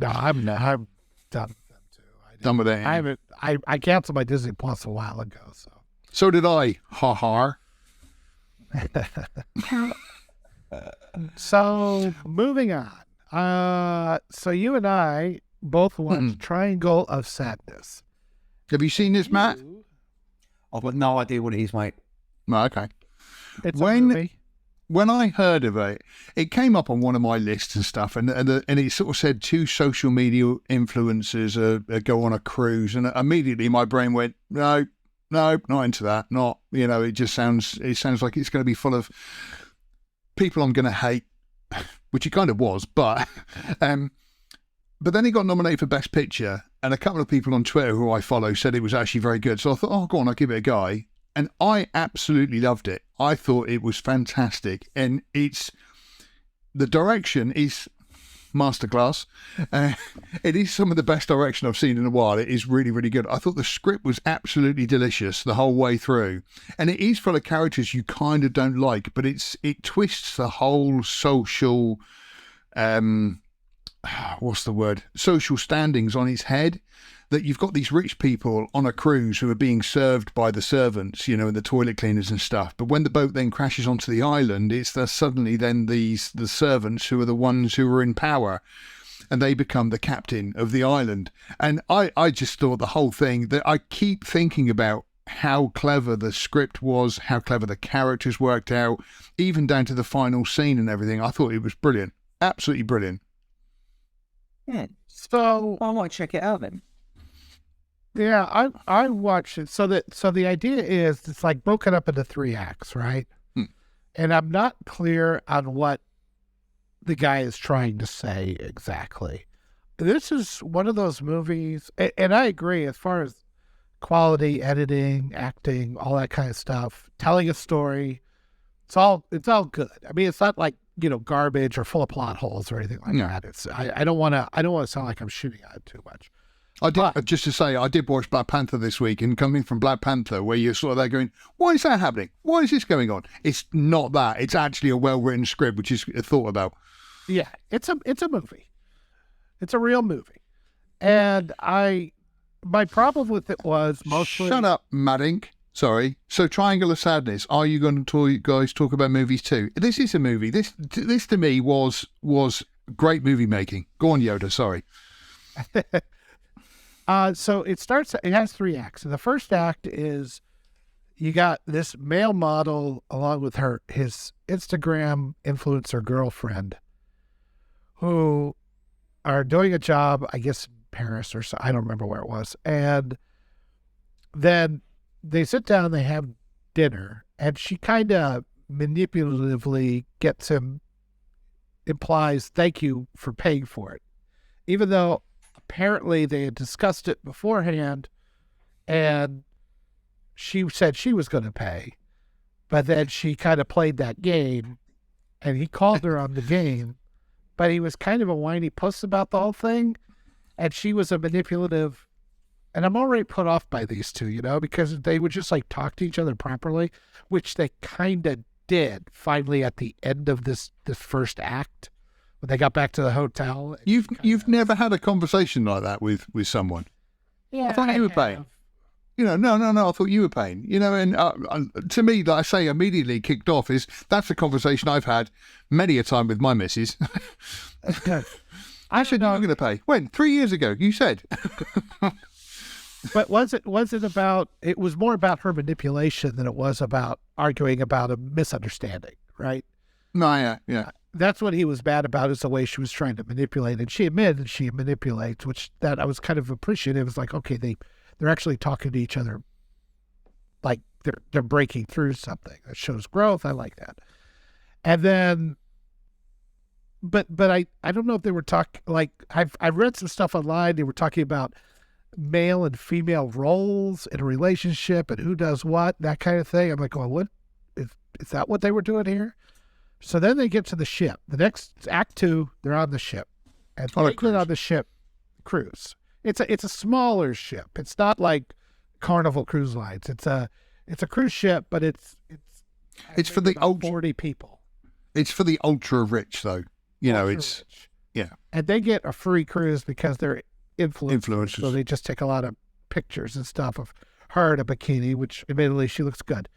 No, I'm not. I'm done with them too. Done with it. I haven't. I canceled my Disney Plus a while ago. So did I. Ha ha. So moving on. So you and I both watched Triangle of Sadness. Have you seen this, Matt? I've got no idea what it is, mate. No, okay. It's a movie. When I heard of it, it came up on one of my lists and stuff, and it sort of said 2 social media influencers go on a cruise, and immediately my brain went, no, not into that. Not, it sounds like it's going to be full of people I'm going to hate, which it kind of was, but then it got nominated for Best Picture, and a couple of people on Twitter who I follow said it was actually very good. So I thought, oh, go on, I'll give it a go. And I absolutely loved it. I thought it was fantastic. And the direction is masterclass. It is some of the best direction I've seen in a while. It is really, really good. I thought the script was absolutely delicious the whole way through. And it is full of characters you kind of don't like, but it twists the whole social, social standings on its head. That you've got these rich people on a cruise who are being served by the servants, and the toilet cleaners and stuff. But when the boat then crashes onto the island, it's suddenly then the servants who are the ones who are in power, and they become the captain of the island. And I just thought the whole thing, that I keep thinking about how clever the script was, how clever the characters worked out, even down to the final scene and everything. I thought it was brilliant. Absolutely brilliant. Yeah. So I might check it out then. Yeah, I watched it. So the idea is it's like broken up into 3 acts, right? And I'm not clear on what the guy is trying to say exactly. This is one of those movies, and I agree as far as quality, editing, acting, all that kind of stuff, telling a story. It's all good. I mean, it's not like garbage or full of plot holes or anything like that. It's I don't want to sound like I'm shooting at it too much. Just to say, I did watch Black Panther this week, and coming from Black Panther, where you're sort of there going, why is that happening? Why is this going on? It's not that. It's actually a well-written script, which is thought about. Yeah, it's a movie. It's a real movie. And my problem with it was mostly... Shut up, Maddink. Sorry. So Triangle of Sadness, are you going to guys talk about movies too? This is a movie. This to me was great movie making. Go on, Yoda, sorry. So it has 3 acts. And the first act is you got this male model along with his Instagram influencer girlfriend who are doing a job, I guess, in Paris or so. I don't remember where it was. And then they sit down, they have dinner, and she kind of manipulatively implies thank you for paying for it. Even though apparently they had discussed it beforehand and she said she was going to pay, but then she kind of played that game and he called her on the game, but he was kind of a whiny puss about the whole thing. And she was a manipulative, and I'm already put off by these two, because they would just like talk to each other properly, which they kind of did finally at the end of this first act. When they got back to the hotel. You've never had a conversation like that with someone? Yeah, I thought you were paying. No, I thought you were paying. And to me, like I say, immediately kicked off that's a conversation I've had many a time with my missus. I said, no, I'm going to pay. When? 3 years ago, you said. But was it about, it was more about her manipulation than it was about arguing about a misunderstanding, right? No, yeah. That's what he was bad about, is the way she was trying to manipulate. And she admitted she manipulates, which that I was kind of appreciative. It's like, okay, they're actually talking to each other like they're breaking through something. That shows growth. I like that. And then, but I don't know if they were talking, like, I've read some stuff online. They were talking about male and female roles in a relationship and who does what, that kind of thing. I'm like, well, what is that what they were doing here? So then they get to the ship. The next act 2, they're on the ship, and they get on the ship cruise. It's a smaller ship. It's not like Carnival Cruise Lines. It's a cruise ship, but it's for the 40 people. It's for the ultra rich, though. It's rich. Yeah. And they get a free cruise because they're influencers. So Influencers. they just take a lot of pictures and stuff of her in a bikini, which admittedly she looks good.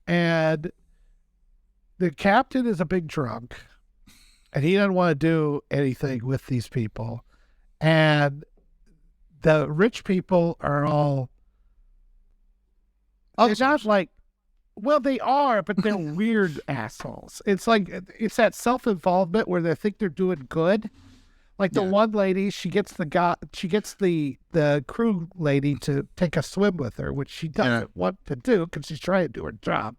And the captain is a big drunk and he doesn't want to do anything with these people. And the rich people are all, they're not like, well, they are, but they're weird assholes. It's like, it's that self-involvement where they think they're doing good. Like the one lady, she gets the crew lady to take a swim with her, which she doesn't want to do because she's trying to do her job.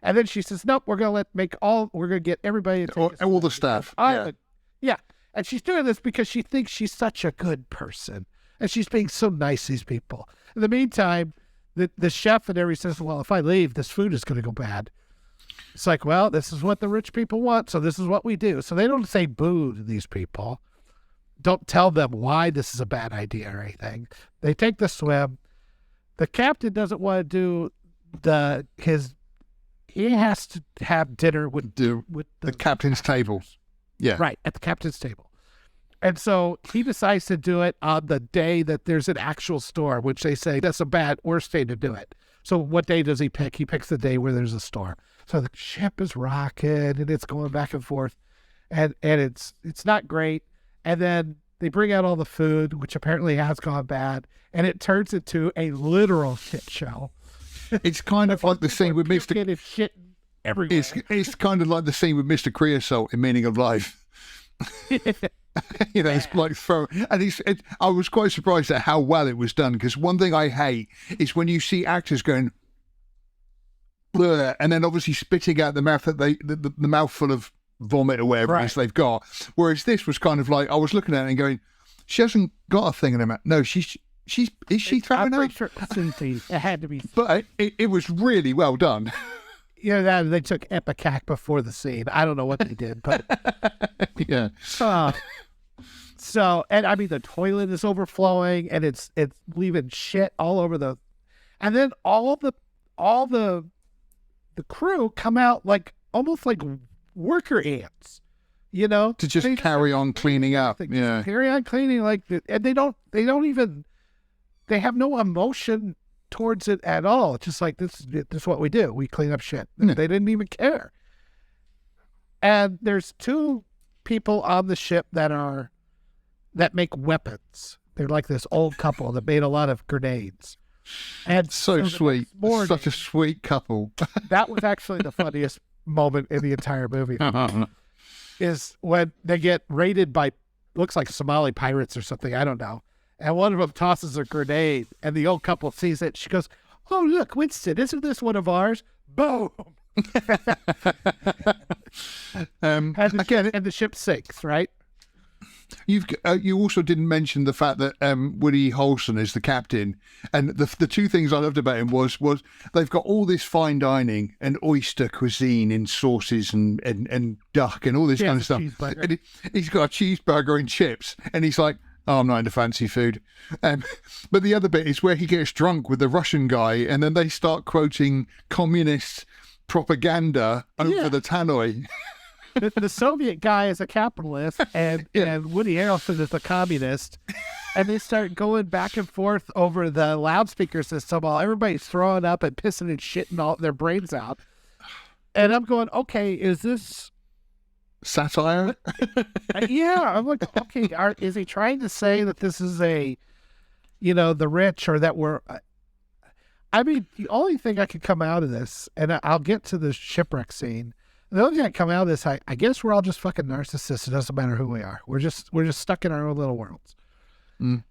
And then she says, nope, we're going to get everybody to take all the staff. Yeah. And she's doing this because she thinks she's such a good person. And she's being so nice to these people. In the meantime, the chef and everybody says, well, if I leave, this food is going to go bad. It's like, well, this is what the rich people want, so this is what we do. So they don't say boo to these people. Don't tell them why this is a bad idea or anything. They take the swim. The captain doesn't want to do he has to have dinner with the captain's table. Yeah. Right, at the captain's table. And so he decides to do it on the day that there's an actual storm, which they say that's worst day to do it. So what day does he pick? He picks the day where there's a storm. So the ship is rocking and it's going back and forth, and it's not great. And then they bring out all the food, which apparently has gone bad, and it turns into a literal shit show. It's kind of like the scene with Mr. Shit everywhere. It's kind of like the scene with Mr. Creosote in Meaning of Life. It's like and I was quite surprised at how well it was done, because one thing I hate is when you see actors going bleh, and then obviously spitting out the mouth that the mouthful of vomit or whatever it is they've got. Whereas this was kind of like, I was looking at it and going, she hasn't got a thing in her mouth. No, is she throwing I'm up? pretty sure it had to be. But it was really well done. That they took Epicac before the scene. I don't know what they did, but yeah. So, and I mean, the toilet is overflowing and it's leaving shit all over and then all the crew come out like almost like worker ants, to just carry on cleaning up. Yeah. Carry on cleaning and they have no emotion towards it at all. It's just like, this is what we do. We clean up shit. Yeah. They didn't even care. And there's two people on the ship that make weapons. They're like this old couple that made a lot of grenades. And so sweet. Such a sweet couple. That was actually the funniest moment in the entire movie. Is when they get raided by, looks like Somali pirates or something, I don't know. And one of them tosses a grenade, and the old couple sees it. She goes, oh, look, Winston, isn't this one of ours? Boom! And the ship sinks, right? You also didn't mention the fact that Woody Harrelson is the captain, and the two things I loved about him was they've got all this fine dining and oyster cuisine in sauces and duck and all this kind of stuff. And he's got a cheeseburger and chips, and he's like, oh, I'm not into fancy food. But the other bit is where he gets drunk with the Russian guy, and then they start quoting communist propaganda over the tannoy. The Soviet guy is a capitalist, and Woody Harrelson is a communist, and they start going back and forth over the loudspeaker system while everybody's throwing up and pissing and shitting all their brains out. And I'm going, okay, is this satire? Yeah, I'm like, okay, is he trying to say that this is the rich, or that we're? I mean, the only thing I could come out of this, and I'll get to the shipwreck scene. The only thing that come out of this, I guess we're all just fucking narcissists. It doesn't matter who we are. We're just stuck in our own little worlds.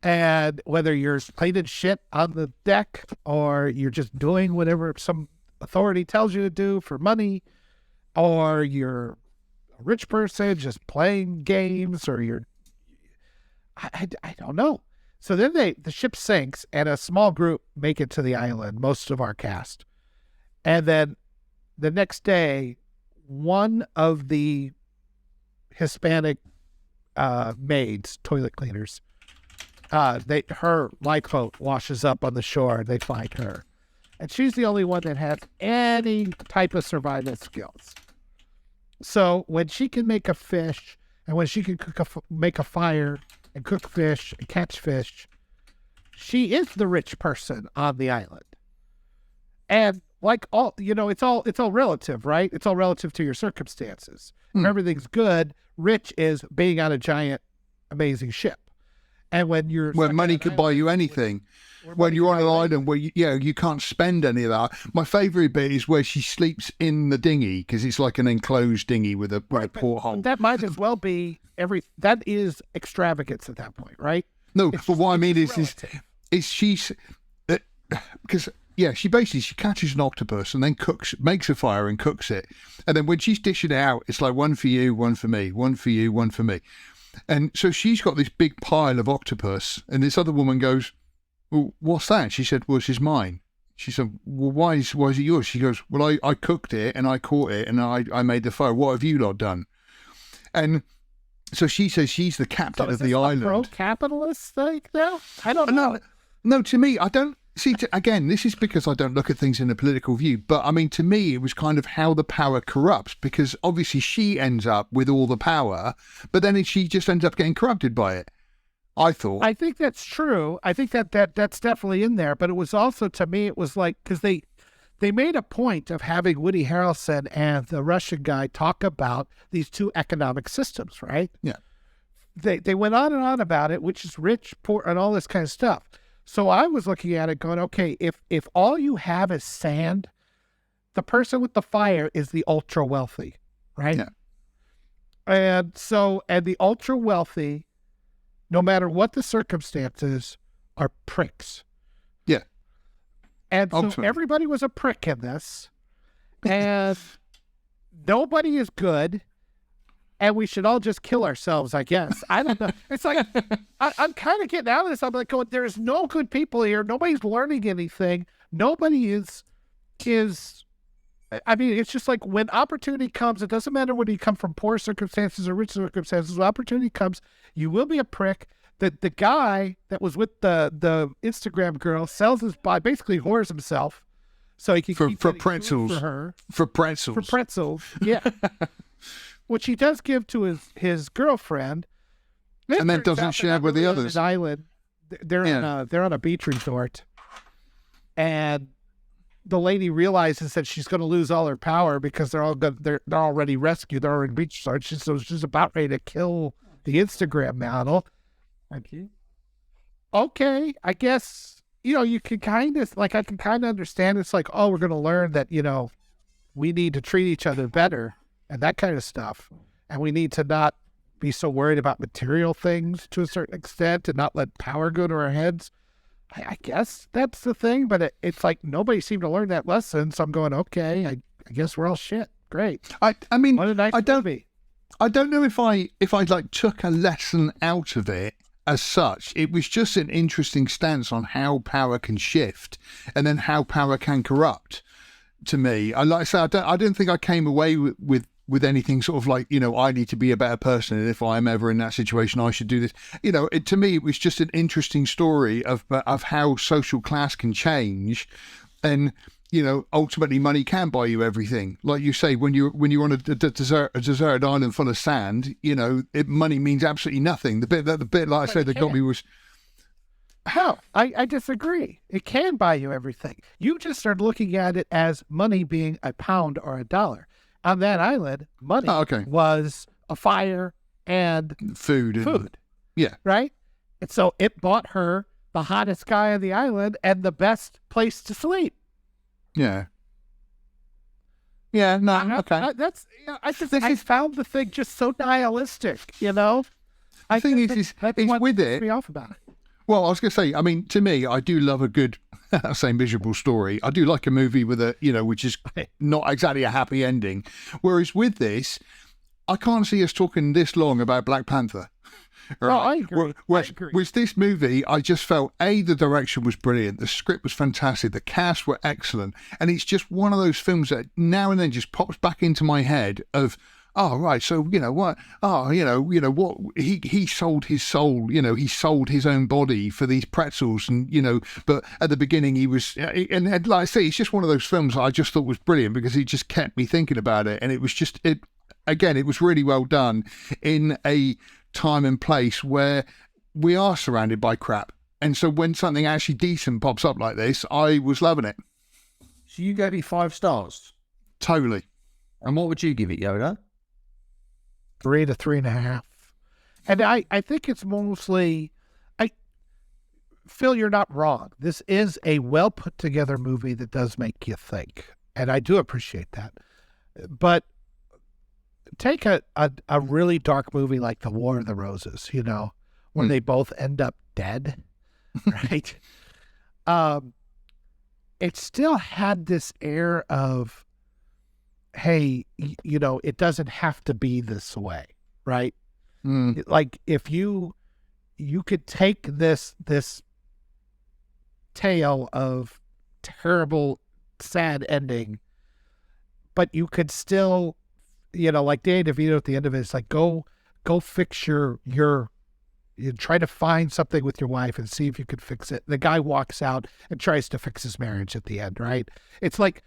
And whether you're cleaning shit on the deck or you're just doing whatever some authority tells you to do for money, or you're a rich person just playing games, or I don't know. So then the ship sinks and a small group make it to the island, most of our cast. And then the next day, one of the Hispanic maids, toilet cleaners, her lifeboat washes up on the shore. They find her, and she's the only one that has any type of survival skills. So when she can make a fish And when she can make a fire and cook fish and catch fish, she is the rich person on the island. And like all, it's all relative, right? It's all relative to your circumstances. If everything's good, rich is being on a giant, amazing ship. And when money could buy you anything, when you're on an island where you can't spend any of that. My favourite bit is where she sleeps in the dinghy, because it's like an enclosed dinghy with a porthole. That might as well be that is extravagance at that point, right? No, but what I mean is she's because she catches an octopus and then makes a fire and cooks it, and then when she's dishing it out, it's like one for you, one for me, one for you, one for me. And so she's got this big pile of octopus, and this other woman goes, "Well, what's that?" She said, "Well, this is mine." She said, "Well, why is it yours?" She goes, "Well, I cooked it and I caught it and I made the fire. What have you lot done?" And so she says she's the captain of the island. Pro-capitalist thing now? I don't know. No, to me, I don't see. Again, this is because I don't look at things in a political view. But I mean, to me, it was kind of how the power corrupts, because obviously she ends up with all the power, but then she just ends up getting corrupted by it. I think that's true. I think that's definitely in there. But it was also, to me, it was like, because they made a point of having Woody Harrelson and the Russian guy talk about these two economic systems, right? Yeah. They went on and on about it, which is rich, poor, and all this kind of stuff. So I was looking at it going, okay, if all you have is sand, the person with the fire is the ultra wealthy, right? Yeah. And the ultra wealthy, no matter what the circumstances, are pricks. Yeah. And so everybody was a prick in this, and nobody is good, and we should all just kill ourselves, I guess. I don't know. It's like, I'm kind of getting out of this. I'm like going, there's no good people here. Nobody's learning anything. Nobody is, I mean, it's just like when opportunity comes, it doesn't matter whether you come from poor circumstances or rich circumstances. When opportunity comes, you will be a prick. The guy that was with the Instagram girl sells his body, basically whores himself, so he can keep for pretzels for her. For pretzels, yeah. Which he does give to his girlfriend, and then doesn't share with the others. An island, they're on a beach resort, and the lady realizes that she's going to lose all her power because they're already rescued. They're already beach resort. So she's about ready to kill the Instagram model. Thank you. Okay, I guess, you can kind of, like, I can kind of understand. It's like, oh, we're going to learn that, we need to treat each other better and that kind of stuff. And we need to not be so worried about material things to a certain extent and not let power go to our heads. I guess that's the thing, but it's like nobody seemed to learn that lesson. So I'm going, okay, I guess we're all shit. Great. I mean, what a nice movie. I don't know if I like took a lesson out of it as such. It was just an interesting stance on how power can shift and then how power can corrupt. To me, I don't think I came away with anything sort of like, I need to be a better person, and if I'm ever in that situation, I should do this. To me, it was just an interesting story of how social class can change, and ultimately money can buy you everything. Like you say, when you're on a deserted island full of sand, money means absolutely nothing. The bit like I said that got me was. No, I disagree. It can buy you everything. You just started looking at it as money being a pound or a dollar. On that island, money was a fire and food. Yeah. Right? And so it bought her the hottest guy on the island and the best place to sleep. Yeah. Yeah, no, okay. I found the thing just so nihilistic, I think it's with it. Me off about it. Well, I was going to say, I mean, to me, I do love a good, I say miserable story. I do like a movie with which is not exactly a happy ending. Whereas with this, I can't see us talking this long about Black Panther. Right? Oh, I agree. With this movie, I just felt, the direction was brilliant. The script was fantastic. The cast were excellent. And it's just one of those films that now and then just pops back into my head of, oh, right. So, what? Oh, what? He sold his soul. He sold his own body for these pretzels. And, but at the beginning he was, and like I say, it's just one of those films that I just thought was brilliant because it just kept me thinking about it. And it was just, again, it was really well done in a time and place where we are surrounded by crap. And so when something actually decent pops up like this, I was loving it. So you gave it 5 stars. Totally. And what would you give it, Yoda? 3 to 3.5. And I think it's mostly, Phil, you're not wrong. This is a well put together movie that does make you think. And I do appreciate that. But take a really dark movie like The War of the Roses, you know, where they both end up dead, right? It still had this air of, hey, you know, it doesn't have to be this way, right? Like if you could take this tale of terrible, sad ending, but you could still, you know, like Danny DeVito at the end of it, it's like go fix you try to find something with your wife and see if you could fix it. The guy walks out and tries to fix his marriage at the end, right? It's like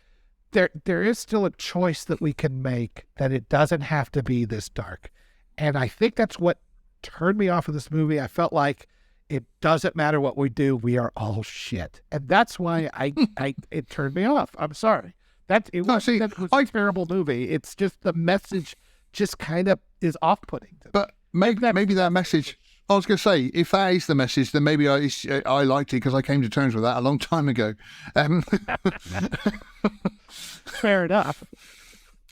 there is still a choice that we can make, that it doesn't have to be this dark. And I think that's what turned me off of this movie. I felt like it doesn't matter what we do, we are all shit. And that's why it turned me off. I'm sorry. That was a terrible movie. It's just the message just kind of is off-putting. But maybe that message, I was going to say, if that is the message, then maybe I liked it because I came to terms with that a long time ago. Fair enough.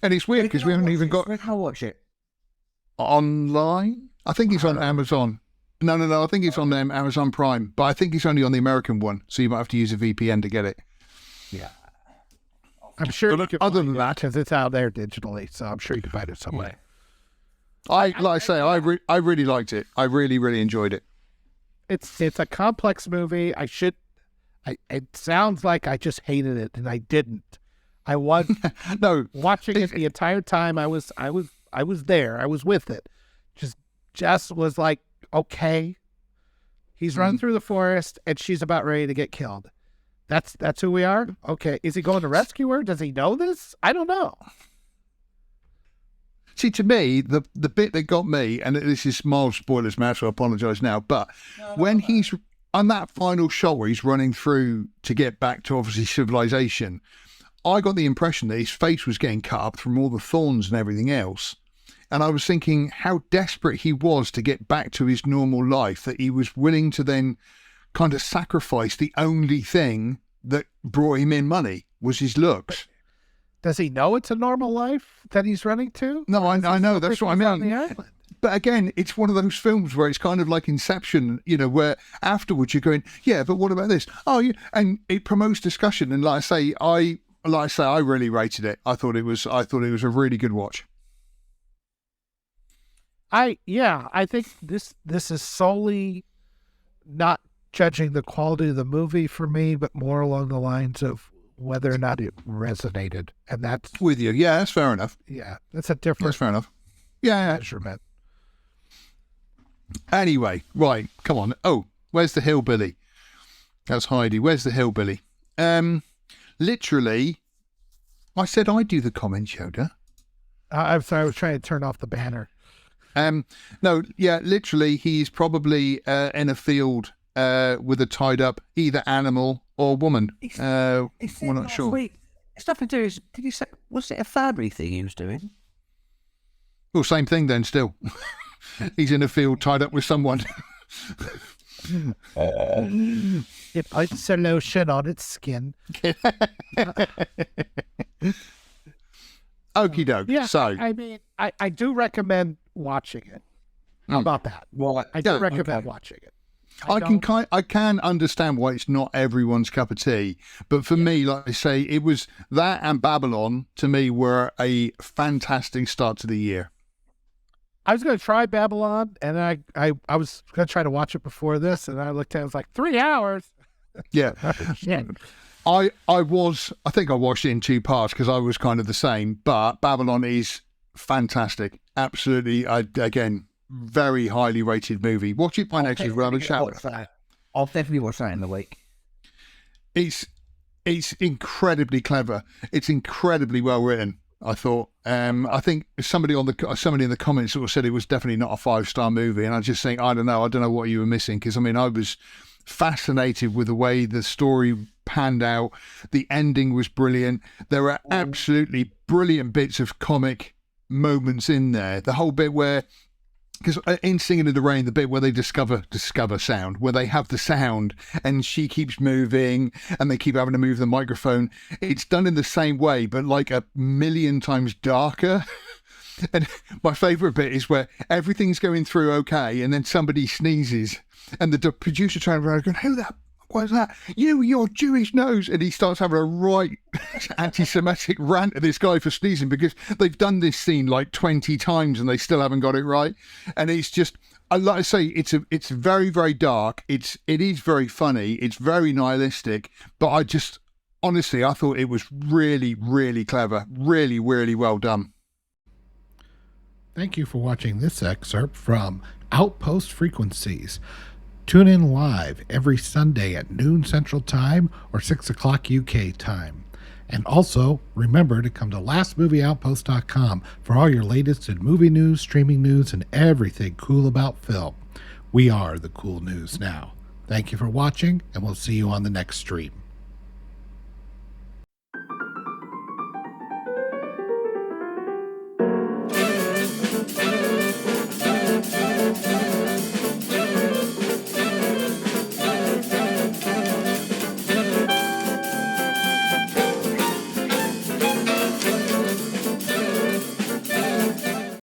And it's weird because we haven't even got... Where can I watch it? Online? I think it's on Amazon. No, I think it's on Amazon Prime, but I think it's only on the American one, so you might have to use a VPN to get it. Yeah. I'm sure But you can other find than it that, because it's out there digitally, so I'm sure you can find it somewhere. I really liked it. I really, really enjoyed it. It's a complex movie. It sounds like I just hated it, and I didn't. I was watching it the entire time. I was there. I was with it. Jess was like, okay, he's running through the forest, and she's about ready to get killed. That's who we are? Okay. Is he going to rescue her? Does he know this? I don't know. See, to me, the bit that got me, and this is mild spoilers, Matt, so I apologise now, but when he's on that final shot where he's running through to get back to obviously civilization, I got the impression that his face was getting cut up from all the thorns and everything else. And I was thinking how desperate he was to get back to his normal life, that he was willing to then kind of sacrifice the only thing that brought him in money was his looks. Does he know it's a normal life that he's running to? No, I know. That's what I mean. But again, it's one of those films where it's kind of like Inception, you know, where afterwards you're going, yeah, but what about this? Oh, yeah. And it promotes discussion. And like I say, I really rated it. I thought it was a really good watch. I think this is solely not judging the quality of the movie for me, but more along the lines of whether or not it resonated. And that's with you. Yeah, that's fair enough. Yeah, that's a different That's fair enough. Yeah. measurement. Anyway, right, come on. Oh, where's the hillbilly? That's Heidi. Where's the hillbilly? Literally, I said I'd do the comments, Yoda. I'm sorry, I was trying to turn off the banner. No, yeah, literally, he's probably in a field with a tied up either animal or woman. We're not sure. Wait, it's nothing to do. Did you say, was it a family thing he was doing? Well, same thing then. Still, he's in a field tied up with someone. It puts solution on its skin. Okie doke. Yeah, So I mean, I do recommend watching it. How about that? Well, I do recommend watching it. I can understand why it's not everyone's cup of tea, but for me, like I say, it was that and Babylon to me were a fantastic start to the year. I was going to try Babylon, and I was going to try to watch it before this, and I looked at it, I was like, 3 hours. Yeah. Shit. I think I watched it in 2 parts because I was kind of the same, but Babylon is fantastic. Absolutely, again, very highly rated movie. Watch it by next week. We'll have a chat. I'll definitely watch that in the week. It's incredibly clever. It's incredibly well written. I thought. I think somebody in the comments sort of said it was definitely not a 5-star movie, and I just think I don't know what you were missing, because I mean I was fascinated with the way the story panned out. The ending was brilliant. There were absolutely brilliant bits of comic moments in there. The whole bit where, because in Singing in the Rain, the bit where they discover sound, where they have the sound and she keeps moving and they keep having to move the microphone, it's done in the same way but like a million times darker. And my favourite bit is where everything's going through okay and then somebody sneezes and the producer turns around going, who that? What's that? Your Jewish nose. And he starts having a right anti-Semitic rant at this guy for sneezing, because they've done this scene like 20 times and they still haven't got it right. And it's just, like I say, it's very, very dark. It is very funny. It's very nihilistic. But honestly, I thought it was really, really clever. Really, really well done. Thank you for watching this excerpt from Outpost Frequencies. Tune in live every Sunday at noon Central Time or 6 o'clock UK time. And also, remember to come to lastmovieoutpost.com for all your latest in movie news, streaming news, and everything cool about film. We are the cool news now. Thank you for watching, and we'll see you on the next stream.